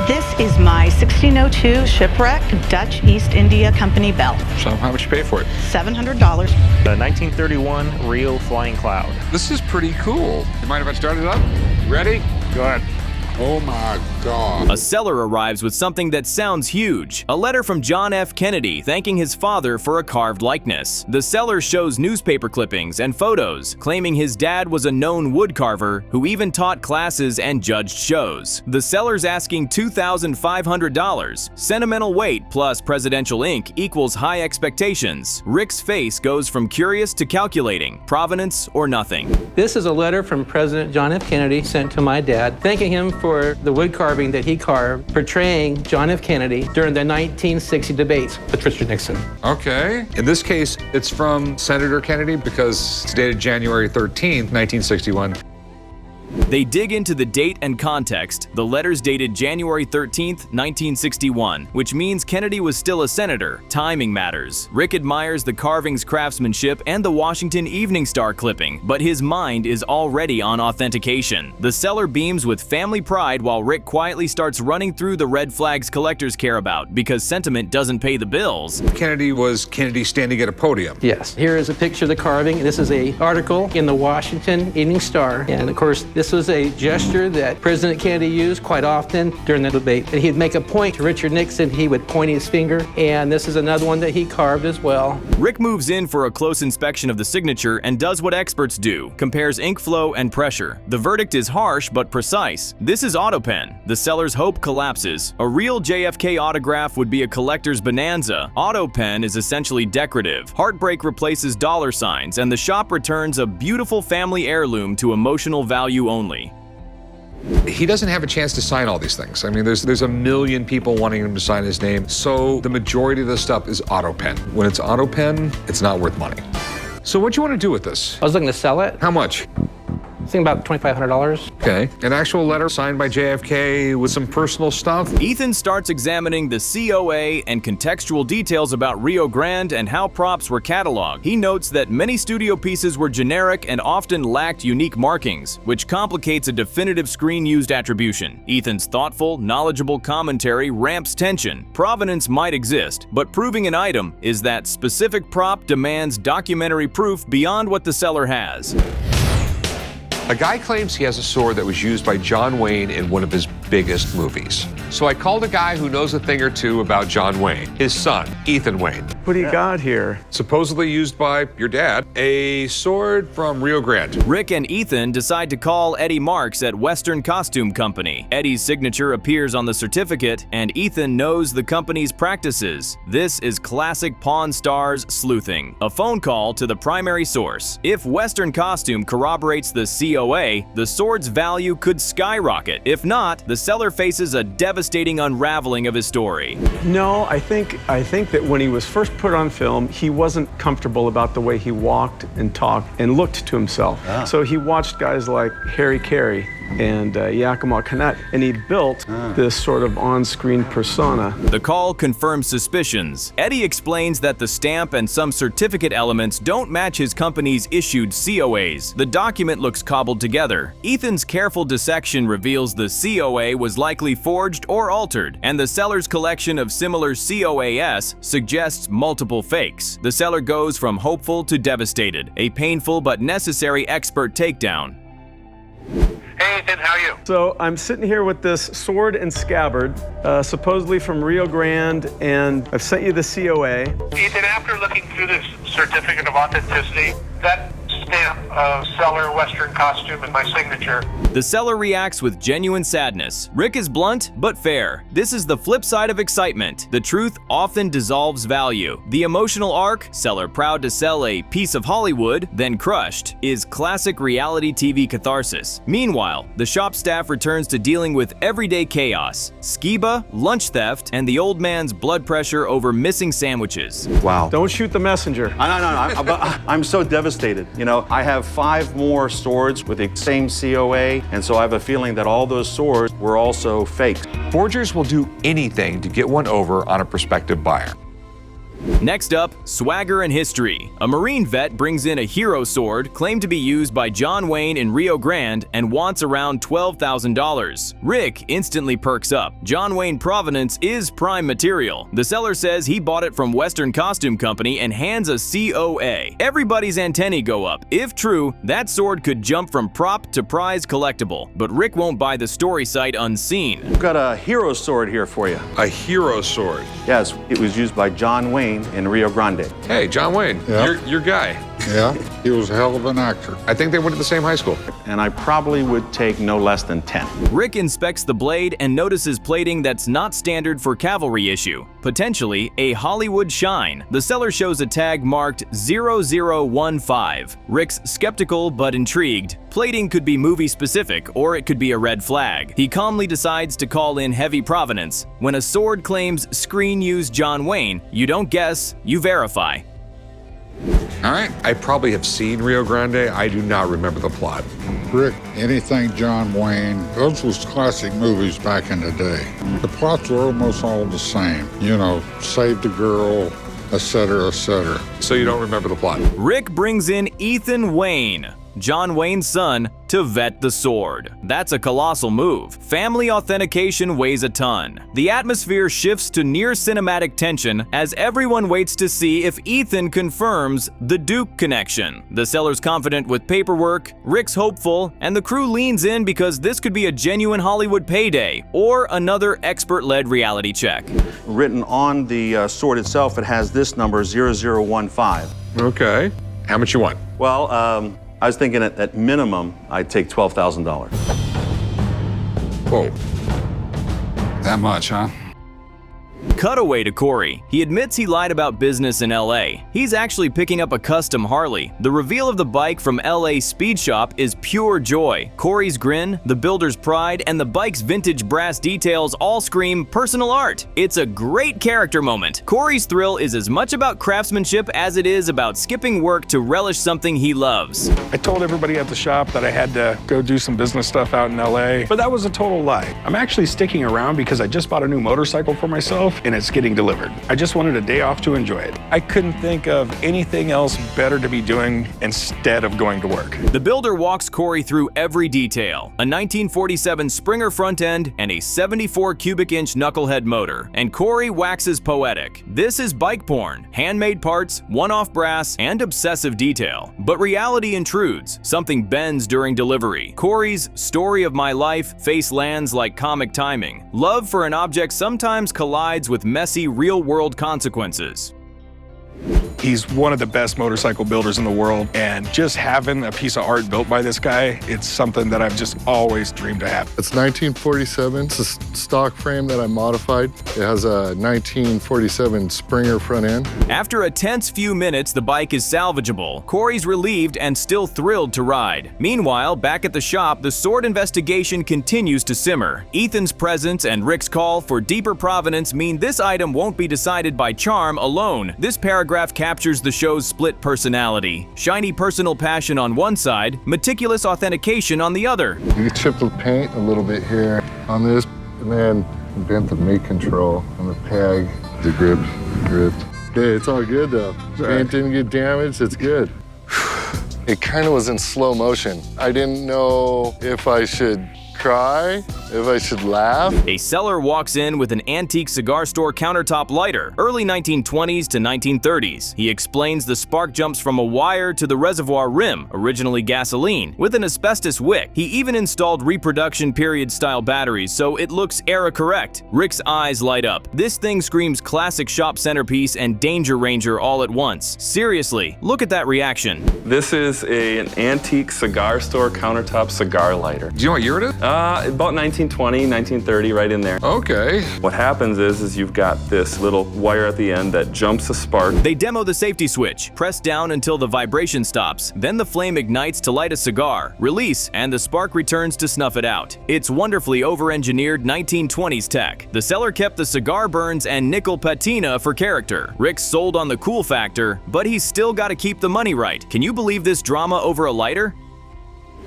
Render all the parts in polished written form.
This is my 1602 Shipwreck Dutch East India Company bell. So how much you pay for it? $700. The 1931 Rio Flying Cloud. This is pretty cool. You mind if I start it up? Ready? Go ahead. Oh my God. A seller arrives with something that sounds huge. A letter from John F. Kennedy thanking his father for a carved likeness. The seller shows newspaper clippings and photos, claiming his dad was a known woodcarver who even taught classes and judged shows. The seller's asking $2,500. Sentimental weight plus presidential ink equals high expectations. Rick's face goes from curious to calculating, provenance or nothing. This is a letter from President John F. Kennedy sent to my dad, thanking him for the wood carving that he carved, portraying John F. Kennedy during the 1960 debates with Richard Nixon. Okay. In this case, it's from Senator Kennedy because it's dated January 13th, 1961. They dig into the date and context. The letter's dated January 13th, 1961, which means Kennedy was still a senator. Timing matters. Rick admires the carving's craftsmanship and the Washington Evening Star clipping, but his mind is already on authentication. The seller beams with family pride while Rick quietly starts running through the red flags collectors care about because sentiment doesn't pay the bills. Kennedy was Kennedy standing at a podium. Yes. Here is a picture of the carving. This is an article in the Washington Evening Star, and of course, this was a gesture that President Kennedy used quite often during the debate. And he'd make a point to Richard Nixon, he would point his finger, and this is another one that he carved as well. Rick moves in for a close inspection of the signature and does what experts do, compares ink flow and pressure. The verdict is harsh but precise. This is AutoPen. The seller's hope collapses. A real JFK autograph would be a collector's bonanza. AutoPen is essentially decorative. Heartbreak replaces dollar signs, and the shop returns a beautiful family heirloom to emotional value only. He doesn't have a chance to sign all these things. I mean, there's a million people wanting him to sign his name, so the majority of the stuff is AutoPen. When it's AutoPen, it's not worth money. So what do you want to do with this? I was looking to sell it. How much? I think about $2,500. Okay. An actual letter signed by JFK with some personal stuff? Ethan starts examining the COA and contextual details about Rio Grande and how props were cataloged. He notes that many studio pieces were generic and often lacked unique markings, which complicates a definitive screen-used attribution. Ethan's thoughtful, knowledgeable commentary ramps tension. Provenance might exist, but proving an item is that specific prop demands documentary proof beyond what the seller has. A guy claims he has a sword that was used by John Wayne in one of his biggest movies. So I called a guy who knows a thing or two about John Wayne, his son, Ethan Wayne. What do you got here? Supposedly used by your dad, a sword from Rio Grande. Rick and Ethan decide to call Eddie Marks at Western Costume Company. Eddie's signature appears on the certificate, and Ethan knows the company's practices. This is classic Pawn Stars sleuthing. A phone call to the primary source. If Western Costume corroborates the COA, the sword's value could skyrocket. If not, the seller faces a devastating unraveling of his story. No, I think that when he was first put on film, he wasn't comfortable about the way he walked and talked and looked to himself. So he watched guys like Harry Carey and Yakima Canutt, and he built this sort of on-screen persona. The call confirms suspicions. Eddie explains that the stamp and some certificate elements don't match his company's issued COAs. The document looks cobbled together. Ethan's careful dissection reveals the COA was likely forged or altered, and the seller's collection of similar COAs suggests multiple fakes. The seller goes from hopeful to devastated, a painful but necessary expert takedown. Hey Ethan, how are you? So I'm sitting here with this sword and scabbard, supposedly from Rio Grande, and I've sent you the COA. Ethan, after looking through this certificate of authenticity, that stamp of seller Western Costume and my signature. The seller reacts with genuine sadness. Rick is blunt but fair. This is the flip side of excitement. The truth often dissolves value. The emotional arc, seller proud to sell a piece of Hollywood, then crushed, is classic reality TV catharsis. Meanwhile, the shop staff returns to dealing with everyday chaos, skiba, lunch theft, and the old man's blood pressure over missing sandwiches. Wow. Don't shoot the messenger. No, I'm so devastated. You know, I have 5 more swords with the same COA, and so I have a feeling that all those swords were also fakes. Forgers will do anything to get one over on a prospective buyer. Next up, swagger and history. A Marine vet brings in a hero sword claimed to be used by John Wayne in Rio Grande and wants around $12,000. Rick instantly perks up. John Wayne provenance is prime material. The seller says he bought it from Western Costume Company and hands a COA. Everybody's antennae go up. If true, that sword could jump from prop to prize collectible, but Rick won't buy the story sight unseen. I've got a hero sword here for you. A hero sword. Yes, it was used by John Wayne in Rio Grande. Hey, John Wayne, Yeah. your guy. Yeah, he was a hell of an actor. I think they went to the same high school. And I probably would take no less than 10. Rick inspects the blade and notices plating that's not standard for cavalry issue, potentially a Hollywood shine. The seller shows a tag marked 0015. Rick's skeptical but intrigued. Plating could be movie specific or it could be a red flag. He calmly decides to call in heavy provenance. When a sword claims screen use John Wayne, you don't guess, you verify. All right. I probably have seen Rio Grande. I do not remember the plot. Rick, anything John Wayne, those was classic movies back in the day. The plots were almost all the same. You know, save the girl, etc., etc. So you don't remember the plot. Rick brings in Ethan Wayne, John Wayne's son, to vet the sword. That's a colossal move. Family authentication weighs a ton. The atmosphere shifts to near cinematic tension as everyone waits to see if Ethan confirms the Duke connection. The seller's confident with paperwork, Rick's hopeful, and the crew leans in because this could be a genuine Hollywood payday or another expert-led reality check. Written on the sword itself, it has this number, 0015. Okay. How much you want? Well, I was thinking at minimum, I'd take $12,000. Whoa. That much, huh? Cutaway to Corey. He admits he lied about business in LA. He's actually picking up a custom Harley. The reveal of the bike from LA Speed Shop is pure joy. Corey's grin, the builder's pride, and the bike's vintage brass details all scream personal art. It's a great character moment. Corey's thrill is as much about craftsmanship as it is about skipping work to relish something he loves. I told everybody at the shop that I had to go do some business stuff out in LA, but that was a total lie. I'm actually sticking around because I just bought a new motorcycle for myself and it's getting delivered. I just wanted a day off to enjoy it. I couldn't think of anything else better to be doing instead of going to work. The builder walks Corey through every detail. A 1947 Springer front end and a 74 cubic inch knucklehead motor. And Corey waxes poetic. This is bike porn. Handmade parts, one-off brass, and obsessive detail. But reality intrudes. Something bends during delivery. Corey's story of my life face lands like comic timing. Love for an object sometimes collides with messy real-world consequences. He's one of the best motorcycle builders in the world, and just having a piece of art built by this guy, it's something that I've just always dreamed to have. It's 1947. It's a stock frame that I modified. It has a 1947 Springer front end. After a tense few minutes, the bike is salvageable. Corey's relieved and still thrilled to ride. Meanwhile, back at the shop, the sword investigation continues to simmer. Ethan's presence and Rick's call for deeper provenance mean this item won't be decided by charm alone. This paragraph captures the show's split personality. Shiny personal passion on one side, meticulous authentication on the other. You chip the paint a little bit here on this, and then bent the mate control on the peg. The grip gripped. Okay, it's all good though. Paint didn't get damaged, it's good. It kind of was in slow motion. I didn't know if I should cry, if I should laugh. A seller walks in with an antique cigar store countertop lighter, early 1920s to 1930s. He explains the spark jumps from a wire to the reservoir rim, originally gasoline, with an asbestos wick. He even installed reproduction period style batteries so it looks era correct. Rick's eyes light up. This thing screams classic shop centerpiece and Danger Ranger all at once. Seriously, look at that reaction. This is an antique cigar store countertop cigar lighter. Do you know what year it is? About 1920, 1930, right in there. Okay. What happens is you've got this little wire at the end that jumps a spark. They demo the safety switch. Press down until the vibration stops. Then the flame ignites to light a cigar. Release, and the spark returns to snuff it out. It's wonderfully over-engineered 1920s tech. The seller kept the cigar burns and nickel patina for character. Rick's sold on the cool factor, but he's still got to keep the money right. Can you believe this drama over a lighter?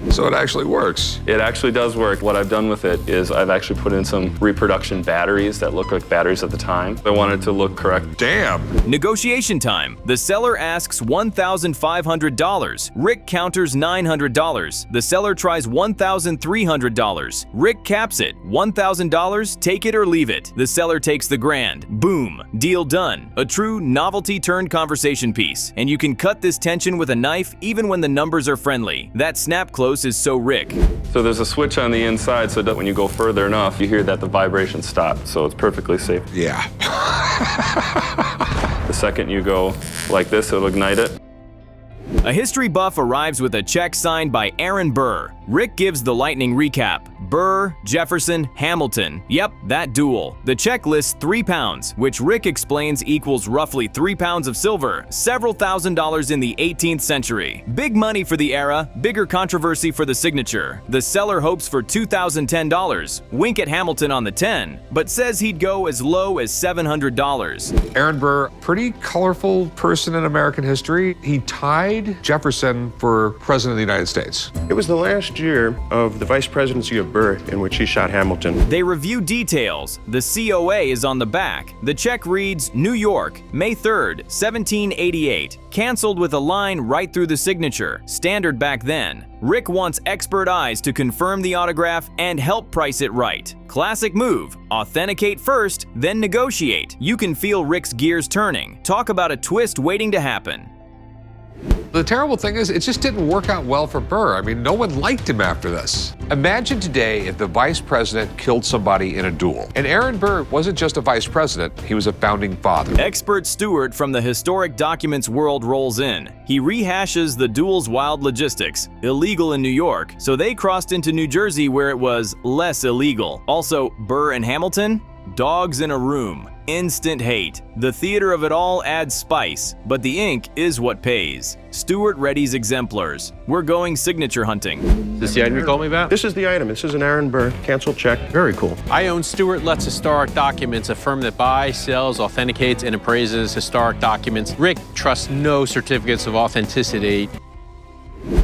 So it actually works. It actually does work. What I've done with it is I've actually put in some reproduction batteries that look like batteries at the time. I want it to look correct. Damn. Negotiation time. The seller asks $1,500. Rick counters $900. The seller tries $1,300. Rick caps it. $1,000, take it or leave it. The seller takes the grand. Boom. Deal done. A true novelty-turned conversation piece. And you can cut this tension with a knife even when the numbers are friendly. That snap close is so Rick. So there's a switch on the inside so that when you go further enough, you hear that the vibration stops. So it's perfectly safe. Yeah. The second you go like this, it'll ignite it. A history buff arrives with a check signed by Aaron Burr. Rick gives the lightning recap. Burr, Jefferson, Hamilton. Yep, that duel. The check lists £3, which Rick explains equals roughly 3 pounds of silver, several $1,000s in the 18th century. Big money for the era, bigger controversy for the signature. The seller hopes for $2,010. Wink at Hamilton on the 10, but says he'd go as low as $700. Aaron Burr, pretty colorful person in American history. He tied Jefferson for President of the United States. It was the last year of the vice presidency of Burr in which he shot Hamilton. They review details. The COA is on the back. The check reads, New York, May 3rd, 1788. Canceled with a line right through the signature. Standard back then. Rick wants expert eyes to confirm the autograph and help price it right. Classic move. Authenticate first, then negotiate. You can feel Rick's gears turning. Talk about a twist waiting to happen. The terrible thing is, it just didn't work out well for Burr. I mean, no one liked him after this. Imagine today if the vice president killed somebody in a duel. And Aaron Burr wasn't just a vice president, he was a founding father. Expert Stewart from the historic documents world rolls in. He rehashes the duel's wild logistics. Illegal in New York, so they crossed into New Jersey where it was less illegal. Also, Burr and Hamilton? Dogs in a room. Instant hate. The theater of it all adds spice, but the ink is what pays. Stewart readies exemplars. We're going signature hunting. Is this the item you called me about? This is the item. This is an Aaron Burr canceled check. Very cool. I own Stewart Let's Historic Documents, a firm that buys, sells, authenticates, and appraises historic documents. Rick trusts no certificates of authenticity.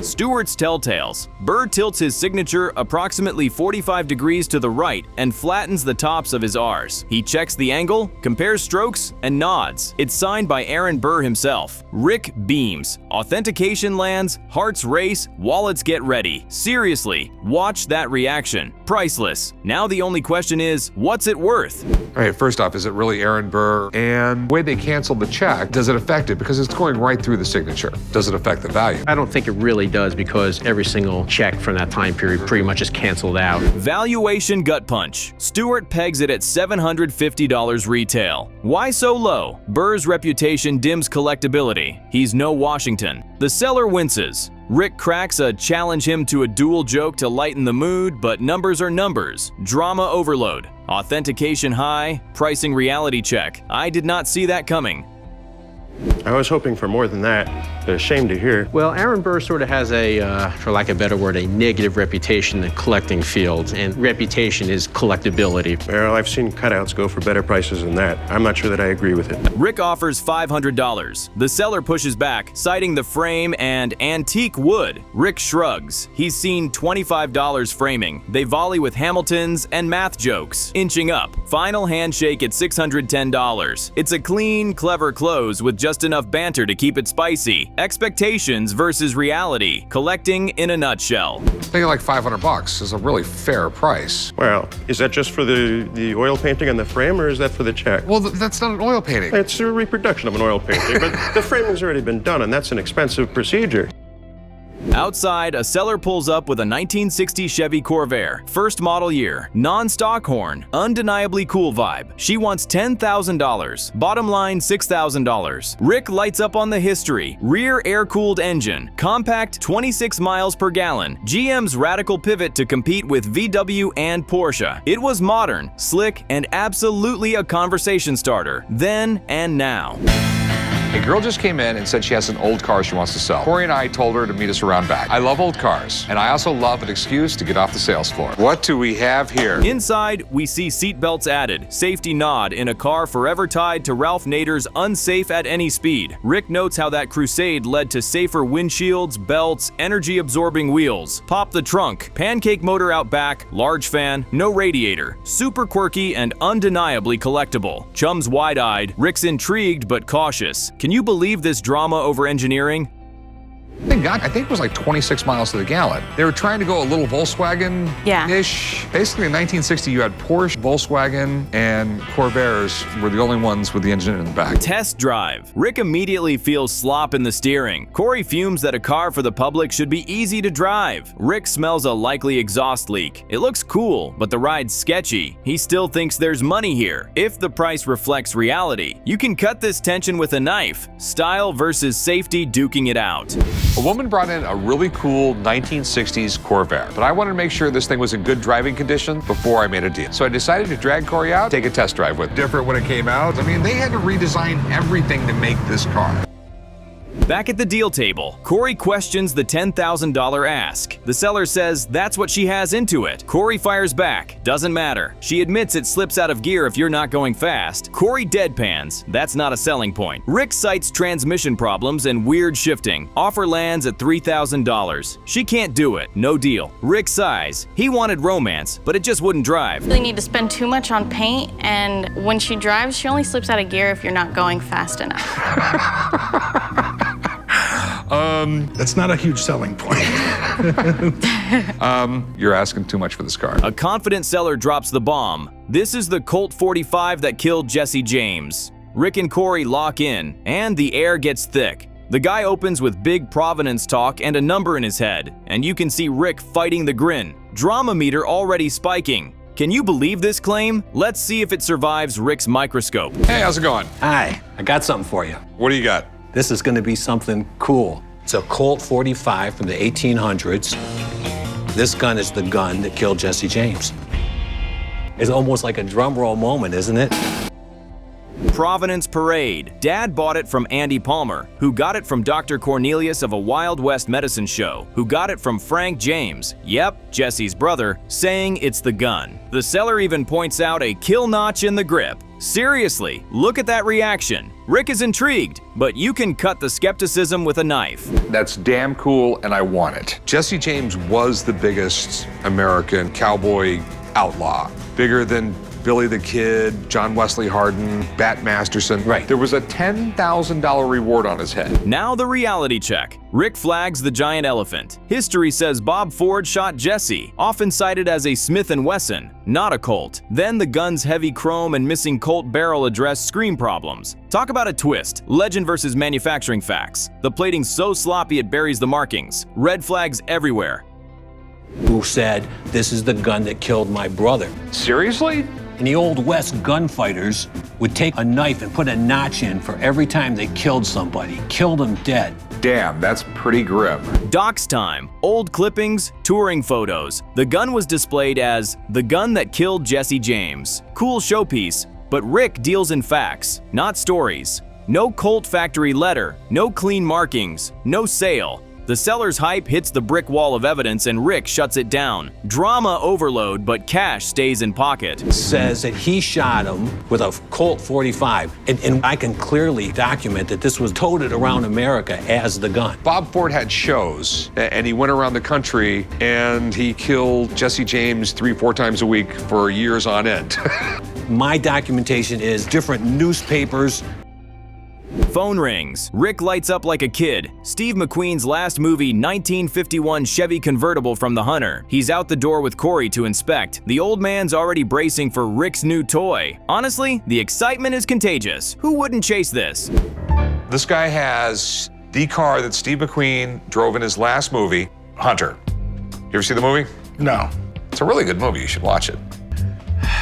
Stewart's telltales. Burr tilts his signature approximately 45 degrees to the right and flattens the tops of his R's. He checks the angle, compares strokes, and nods. It's signed by Aaron Burr himself. Rick beams. Authentication lands, hearts race, wallets get ready. Seriously, watch that reaction. Priceless. Now the only question is, what's it worth? All right, first off, is it really Aaron Burr? And the way they canceled the check, does it affect it? Because it's going right through the signature. Does it affect the value? I don't think it really does, because every single check from that time period pretty much is canceled out. Valuation gut punch. Stewart pegs it at $750 retail. Why so low? Burr's reputation dims collectability. He's no Washington. The seller winces. Rick cracks a challenge him to a duel joke to lighten the mood, but numbers are numbers. Drama overload. Authentication high, pricing reality check. I did not see that coming. I was hoping for more than that. A shame to hear. Well, Aaron Burr sort of has a, for lack of a better word, a negative reputation in the collecting field, and reputation is collectability. Well, I've seen cutouts go for better prices than that. I'm not sure that I agree with it. Rick offers $500. The seller pushes back, citing the frame and antique wood. Rick shrugs. He's seen $25 framing. They volley with Hamiltons and math jokes, inching up. Final handshake at $610. It's a clean, clever close with just enough banter to keep it spicy. Expectations versus reality. Collecting in a nutshell. Thinking like $500 is a really fair price. Well, is that just for the oil painting on the frame, or is that for the check? Well, that's not an oil painting. It's a reproduction of an oil painting, but the framing's already been done, and that's an expensive procedure. Outside, a seller pulls up with a 1960 Chevy Corvair, first model year, non-stock horn, undeniably cool vibe. She wants $10,000, bottom line $6,000. Rick lights up on the history, rear air-cooled engine, compact 26 miles per gallon, GM's radical pivot to compete with VW and Porsche. It was modern, slick, and absolutely a conversation starter, then and now. A girl just came in and said she has an old car she wants to sell. Corey and I told her to meet us around back. I love old cars, and I also love an excuse to get off the sales floor. What do we have here? Inside, we see seatbelts added, safety nod in a car forever tied to Ralph Nader's unsafe at any speed. Rick notes how that crusade led to safer windshields, belts, energy-absorbing wheels. Pop the trunk, pancake motor out back, large fan, no radiator. Super quirky and undeniably collectible. Chum's wide-eyed, Rick's intrigued but cautious. Can you believe this drama over engineering? I think it was like 26 miles to the gallon. They were trying to go a little Volkswagen-ish. Basically, in 1960, you had Porsche, Volkswagen, and Corvairs were the only ones with the engine in the back. Test drive. Rick immediately feels slop in the steering. Corey fumes that a car for the public should be easy to drive. Rick smells a likely exhaust leak. It looks cool, but the ride's sketchy. He still thinks there's money here. If the price reflects reality, you can cut this tension with a knife. Style versus safety duking it out. A woman brought in a really cool 1960s Corvair, but I wanted to make sure this thing was in good driving condition before I made a deal. So I decided to drag Corey out, take a test drive with it. Different when it came out. I mean, they had to redesign everything to make this car. Back at the deal table, Corey questions the $10,000 ask. The seller says that's what she has into it. Corey fires back. Doesn't matter. She admits it slips out of gear if you're not going fast. Corey deadpans. That's not a selling point. Rick cites transmission problems and weird shifting. Offer lands at $3,000. She can't do it. No deal. Rick sighs. He wanted romance, but it just wouldn't drive. You really need to spend too much on paint, and when she drives, she only slips out of gear if you're not going fast enough. That's not a huge selling point. You're asking too much for this car. A confident seller drops the bomb. This is the Colt 45 that killed Jesse James. Rick and Corey lock in, and the air gets thick. The guy opens with big provenance talk and a number in his head, and you can see Rick fighting the grin. Drama meter already spiking. Can you believe this claim? Let's see if it survives Rick's microscope. Hey, how's it going? Hi, I got something for you. What do you got? This is gonna be something cool. It's a Colt 45 from the 1800s. This gun is the gun that killed Jesse James. It's almost like a drum roll moment, isn't it? Provenance Parade. Dad bought it from Andy Palmer, who got it from Dr. Cornelius of a Wild West medicine show, who got it from Frank James, yep, Jesse's brother, saying it's the gun. The seller even points out a kill notch in the grip. Seriously, look at that reaction. Rick is intrigued, but you can cut the skepticism with a knife. That's damn cool, and I want it. Jesse James was the biggest American cowboy outlaw. Bigger than Billy the Kid, John Wesley Hardin, Bat Masterson. Right. There was a $10,000 reward on his head. Now the reality check. Rick flags the giant elephant. History says Bob Ford shot Jesse, often cited as a Smith & Wesson, not a Colt. Then the gun's heavy chrome and missing Colt barrel address screen problems. Talk about a twist. Legend versus manufacturing facts. The plating's so sloppy it buries the markings. Red flags everywhere. Who said, this is the gun that killed my brother? Seriously? In the Old West, gunfighters would take a knife and put a notch in for every time they killed somebody, killed them dead. Damn, that's pretty grim. Docs time. Old clippings, touring photos. The gun was displayed as the gun that killed Jesse James. Cool showpiece, but Rick deals in facts, not stories. No Colt factory letter, no clean markings, no sale. The seller's hype hits the brick wall of evidence and Rick shuts it down. Drama overload, but cash stays in pocket. Says that he shot him with a Colt 45, and I can clearly document that this was toted around America as the gun. Bob Ford had shows, and he went around the country, and he killed Jesse James 3-4 times a week for years on end. My documentation is different newspapers. Phone rings. Rick lights up like a kid. Steve McQueen's last movie, 1951 Chevy convertible from the Hunter. He's out the door with Corey to inspect. The old man's already bracing for Rick's new toy. Honestly, the excitement is contagious. Who wouldn't chase this? This guy has the car that Steve McQueen drove in his last movie, Hunter. You ever see the movie? No. It's a really good movie. You should watch it.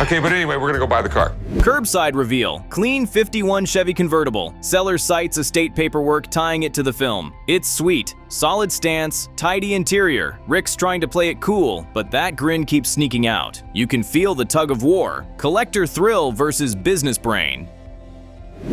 Okay, but anyway, we're gonna go buy the car. Curbside reveal. Clean 51 Chevy convertible. Seller cites estate paperwork tying it to the film. It's sweet. Solid stance, tidy interior. Rick's trying to play it cool, but that grin keeps sneaking out. You can feel the tug of war. Collector thrill versus business brain.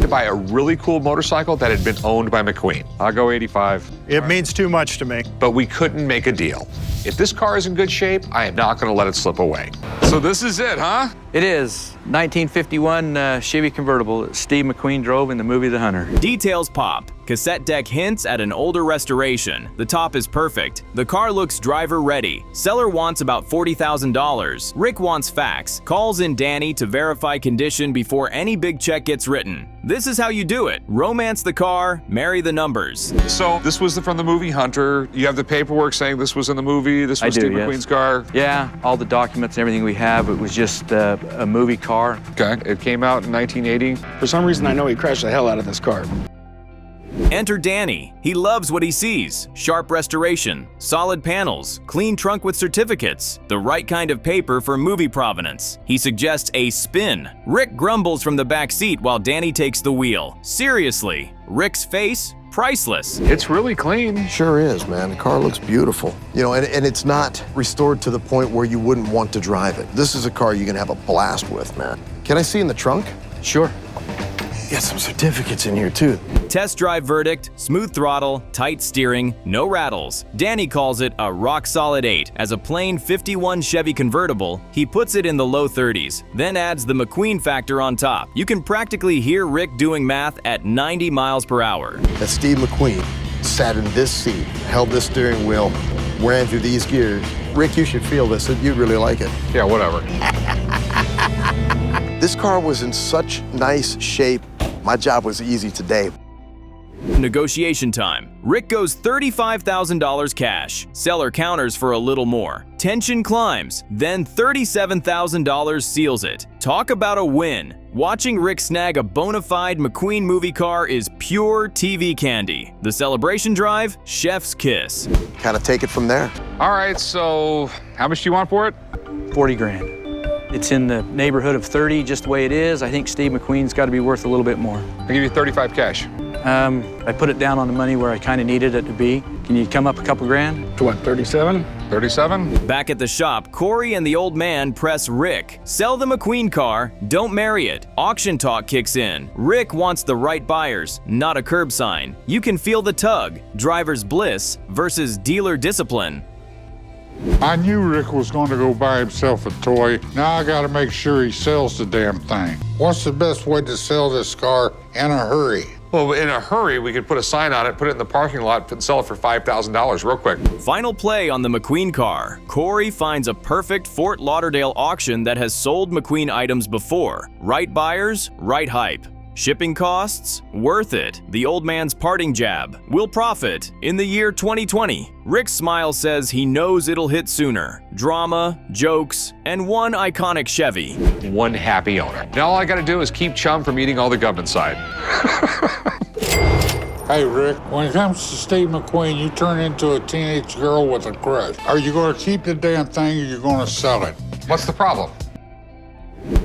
to buy a really cool motorcycle that had been owned by McQueen. I'll go 85. It means too much to me. But we couldn't make a deal. If this car is in good shape, I am not going to let it slip away. So this is it, huh? It is. 1951 Chevy convertible that Steve McQueen drove in the movie The Hunter. Details pop. Cassette deck hints at an older restoration. The top is perfect. The car looks driver ready. Seller wants about $40,000. Rick wants facts. Calls in Danny to verify condition before any big check gets written. This is how you do it. Romance the car, marry the numbers. So this was from the movie Hunter. You have the paperwork saying this was in the movie. This was Steve McQueen's car. Yeah, all the documents and everything we have. It was just a movie car. Okay. It came out in 1980. For some reason, I know he crashed the hell out of this car. Enter Danny. He loves what he sees. Sharp restoration, solid panels, clean trunk with certificates, the right kind of paper for movie provenance. He suggests a spin. Rick grumbles from the back seat while Danny takes the wheel. Seriously, Rick's face? Priceless. It's really clean. Sure is, man. The car looks beautiful. You know, and it's not restored to the point where you wouldn't want to drive it. This is a car you can have a blast with, man. Can I see in the trunk? Sure. Got some certificates in here, too. Test drive verdict, smooth throttle, tight steering, no rattles. Danny calls it a rock-solid 8. As a plain 51 Chevy convertible, he puts it in the low 30s, then adds the McQueen factor on top. You can practically hear Rick doing math at 90 miles per hour. That Steve McQueen sat in this seat, held this steering wheel, ran through these gears. Rick, you should feel this. You'd really like it. Yeah, whatever. This car was in such nice shape. My job was easy today. Negotiation time. Rick goes $35,000 cash. Seller counters for a little more. Tension climbs. Then $37,000 seals it. Talk about a win. Watching Rick snag a bona fide McQueen movie car is pure TV candy. The celebration drive? Chef's kiss. Kind of take it from there. All right, so how much do you want for it? 40 grand. It's in the neighborhood of 30, just the way it is. I think Steve McQueen's got to be worth a little bit more. I'll give you 35 cash. I put it down on the money where I kind of needed it to be. Can you come up a couple grand? To what, 37? 37? Back at the shop, Corey and the old man press Rick. Sell the McQueen car, don't marry it. Auction talk kicks in. Rick wants the right buyers, not a curb sign. You can feel the tug. Driver's bliss versus dealer discipline. I knew Rick was going to go buy himself a toy. Now I got to make sure he sells the damn thing. What's the best way to sell this car in a hurry? Well, in a hurry, we could put a sign on it, put it in the parking lot, and sell it for $5,000 real quick. Final play on the McQueen car. Corey finds a perfect Fort Lauderdale auction that has sold McQueen items before. Right buyers, right hype. Shipping costs? Worth it. The old man's parting jab. Will profit in the year 2020. Rick's smile says he knows it'll hit sooner. Drama, jokes, and one iconic Chevy. One happy owner. Now all I gotta do is keep Chum from eating all the gum inside. Hey, Rick, when it comes to Steve McQueen, you turn into a teenage girl with a crush. Are you going to keep the damn thing or are you going to sell it? What's the problem?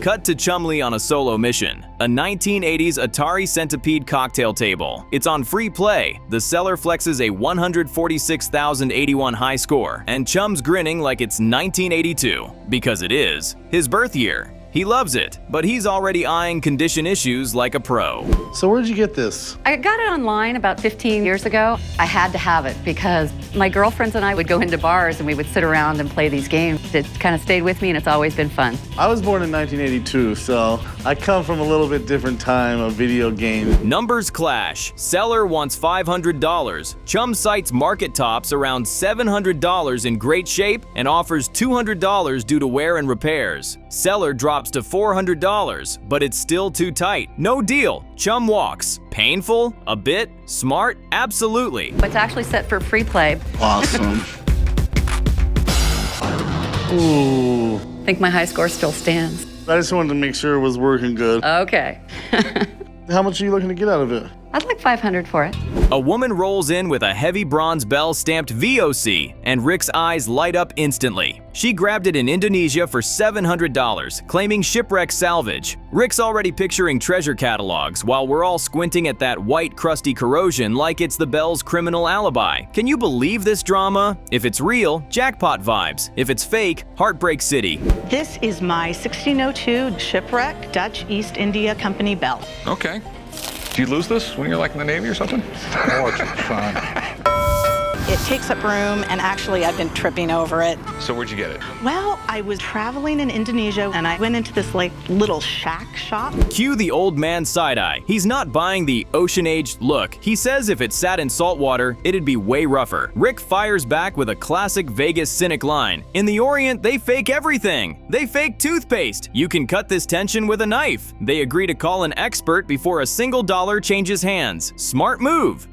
Cut to Chumlee on a solo mission. A 1980s Atari Centipede cocktail table. It's on free play. The seller flexes a 146,081 high score, and Chum's grinning like it's 1982, because it is his birth year. He loves it, but he's already eyeing condition issues like a pro. So where'd you get this? I got it online about 15 years ago. I had to have it because my girlfriends and I would go into bars and we would sit around and play these games. It kind of stayed with me and it's always been fun. I was born in 1982, so I come from a little bit different time of video games. Numbers clash. Seller wants $500. Chum cites market tops around $700 in great shape and offers $200 due to wear and repairs. Seller drops to $400, but it's still too tight. No deal. Chum walks. Painful? A bit? Smart? Absolutely. It's actually set for free play. Awesome. Ooh. I think my high score still stands. I just wanted to make sure it was working good. Okay. How much are you looking to get out of it? I'd like $500 for it. A woman rolls in with a heavy bronze bell stamped VOC, and Rick's eyes light up instantly. She grabbed it in Indonesia for $700, claiming shipwreck salvage. Rick's already picturing treasure catalogs, while we're all squinting at that white, crusty corrosion like it's the bell's criminal alibi. Can you believe this drama? If it's real, jackpot vibes. If it's fake, Heartbreak City. This is my 1602 Shipwreck Dutch East India Company bell. Okay. Do you lose this when you're like in the Navy or something? Watch it, son. It takes up room, and actually I've been tripping over it. So where'd you get it? Well, I was traveling in Indonesia, and I went into this like little shack shop. Cue the old man side-eye. He's not buying the ocean-aged look. He says if it sat in salt water, it'd be way rougher. Rick fires back with a classic Vegas cynic line. In the Orient, they fake everything. They fake toothpaste. You can cut this tension with a knife. They agree to call an expert before a single dollar changes hands. Smart move.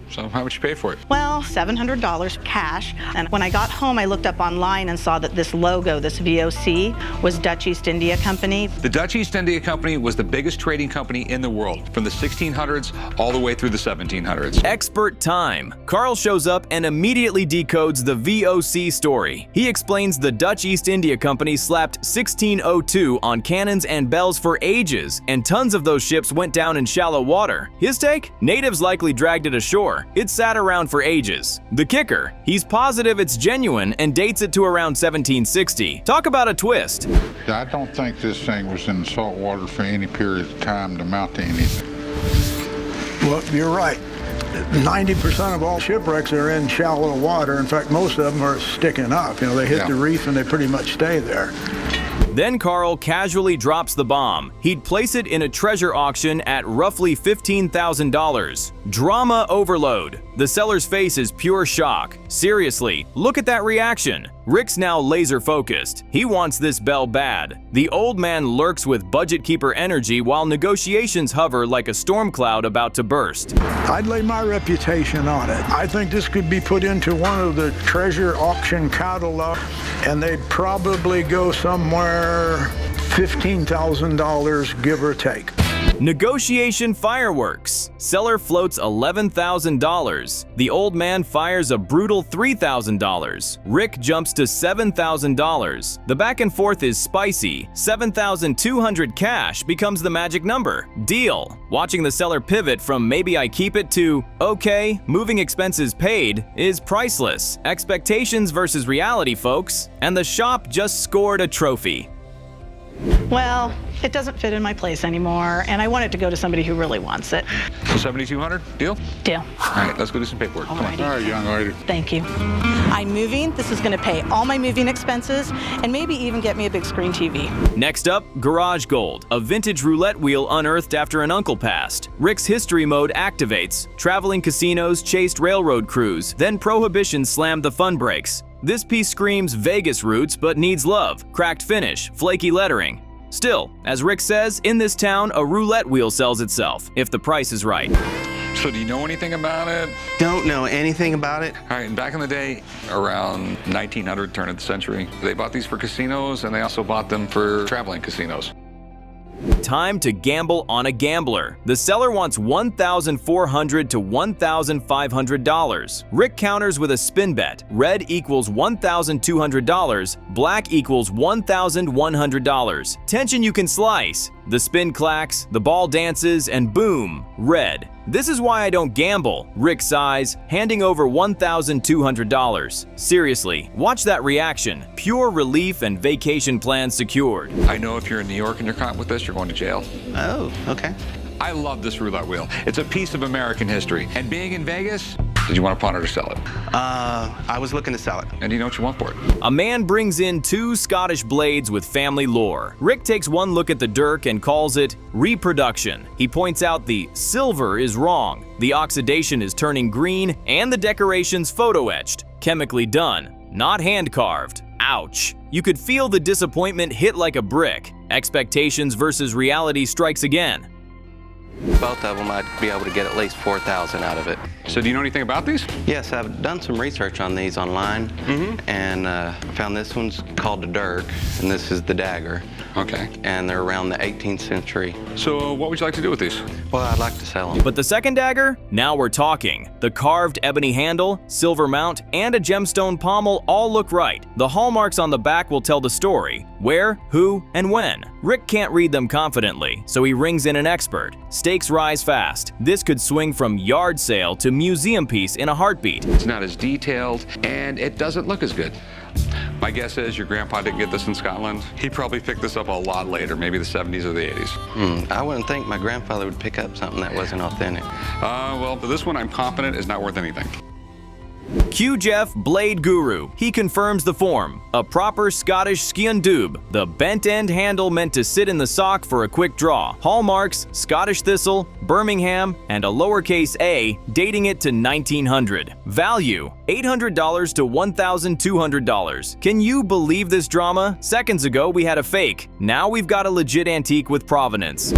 So how much you pay for it? Well, $700 cash. And when I got home, I looked up online and saw that this logo, this VOC, was Dutch East India Company. The Dutch East India Company was the biggest trading company in the world, from the 1600s all the way through the 1700s. Expert time. Carl shows up and immediately decodes the VOC story. He explains the Dutch East India Company slapped 1602 on cannons and bells for ages, and tons of those ships went down in shallow water. His take? Natives likely dragged it ashore. It sat around for ages. The kicker? He's positive it's genuine and dates it to around 1760. Talk about a twist. I don't think this thing was in salt water for any period of time to amount to anything. Well, you're right. 90% of all shipwrecks are in shallow water. In fact, most of them are sticking up. You know, they hit the reef and they pretty much stay there. Then Carl casually drops the bomb. He'd place it in a treasure auction at roughly $15,000. Drama overload. The seller's face is pure shock. Seriously, look at that reaction. Rick's now laser focused. He wants this bell bad. The old man lurks with budget keeper energy while negotiations hover like a storm cloud about to burst. I'd lay my reputation on it. I think this could be put into one of the treasure auction catalogs, and they'd probably go somewhere $15,000, give or take. Negotiation fireworks. Seller floats $11,000. The old man fires a brutal $3,000. Rick jumps to $7,000. The back and forth is spicy. $7,200 cash becomes the magic number. Deal. Watching the seller pivot from maybe I keep it to okay, moving expenses paid is priceless. Expectations versus reality, folks. And the shop just scored a trophy. Well, it doesn't fit in my place anymore, and I want it to go to somebody who really wants it. So $7,200, deal? Deal. All right, let's go do some paperwork. Come on. All right, young lady. Thank you. I'm moving. This is going to pay all my moving expenses and maybe even get me a big screen TV. Next up, Garage Gold, a vintage roulette wheel unearthed after an uncle passed. Rick's history mode activates. Traveling casinos chased railroad crews, then Prohibition slammed the fun brakes. This piece screams Vegas roots but needs love, cracked finish, flaky lettering. Still, as Rick says, in this town, a roulette wheel sells itself, if the price is right. So do you know anything about it? Don't know anything about it. All right, and back in the day, around 1900, turn of the century, they bought these for casinos, and they also bought them for traveling casinos. Time to gamble on a gambler. The seller wants $1,400 to $1,500. Rick counters with a spin bet. Red equals $1,200. Black equals $1,100. Tension you can slice. The spin clacks, the ball dances, and boom, red. This is why I don't gamble. Rick sighs, handing over $1,200. Seriously, watch that reaction. Pure relief and vacation plans secured. I know if you're in New York and you're caught with this, you're going to jail. Oh, okay. I love this roulette wheel. It's a piece of American history. And being in Vegas, did you want to pawn it or sell it? I was looking to sell it. And do you know what you want for it? A man brings in 2 Scottish blades with family lore. Rick takes one look at the dirk and calls it reproduction. He points out the silver is wrong, the oxidation is turning green, and the decoration's photo etched, chemically done, not hand carved. Ouch. You could feel the disappointment hit like a brick. Expectations versus reality strikes again. Both of them, I'd be able to get at least $4,000 out of it. So do you know anything about these? Yes, I've done some research on these online, and found this one's called the dirk, and this is the dagger. Okay. And they're around the 18th century. So what would you like to do with these? Well, I'd like to sell them. But the second dagger? Now we're talking. The carved ebony handle, silver mount, and a gemstone pommel all look right. The hallmarks on the back will tell the story. Where, who, and when. Rick can't read them confidently, so he rings in an expert. Stakes rise fast. This could swing from yard sale to museum piece in a heartbeat. It's not as detailed, and it doesn't look as good. My guess is your grandpa didn't get this in Scotland. He probably picked this up a lot later, maybe the 70s or the 80s. I wouldn't think my grandfather would pick up something that wasn't authentic. Well, this one I'm confident is not worth anything. Q Jeff Blade Guru. He confirms the form. A proper Scottish skiandoob. The bent end handle meant to sit in the sock for a quick draw. Hallmarks, Scottish thistle, Birmingham, and a lowercase a, dating it to 1900. Value, $800 to $1,200. Can you believe this drama? Seconds ago we had a fake. Now we've got a legit antique with provenance.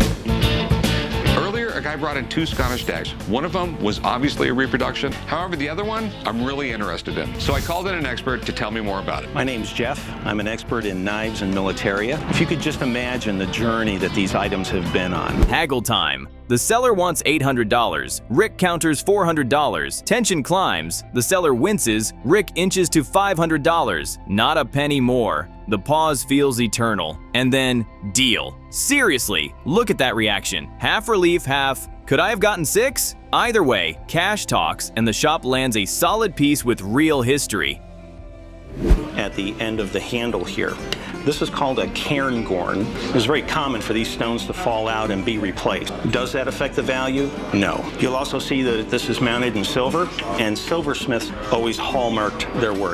Earlier, a guy brought in 2 Scottish dags. One of them was obviously a reproduction. However, the other one, I'm really interested in. So I called in an expert to tell me more about it. My name's Jeff. I'm an expert in knives and militaria. If you could just imagine the journey that these items have been on. Haggle time. The seller wants $800. Rick counters $400. Tension climbs. The seller winces. Rick inches to $500. Not a penny more. The pause feels eternal. And then, deal. Seriously, look at that reaction. Half relief, half, could I have gotten 6? Either way, cash talks and the shop lands a solid piece with real history. At the end of the handle here. This is called a cairngorn. It's very common for these stones to fall out and be replaced. Does that affect the value? No. You'll also see that this is mounted in silver, and silversmiths always hallmarked their work.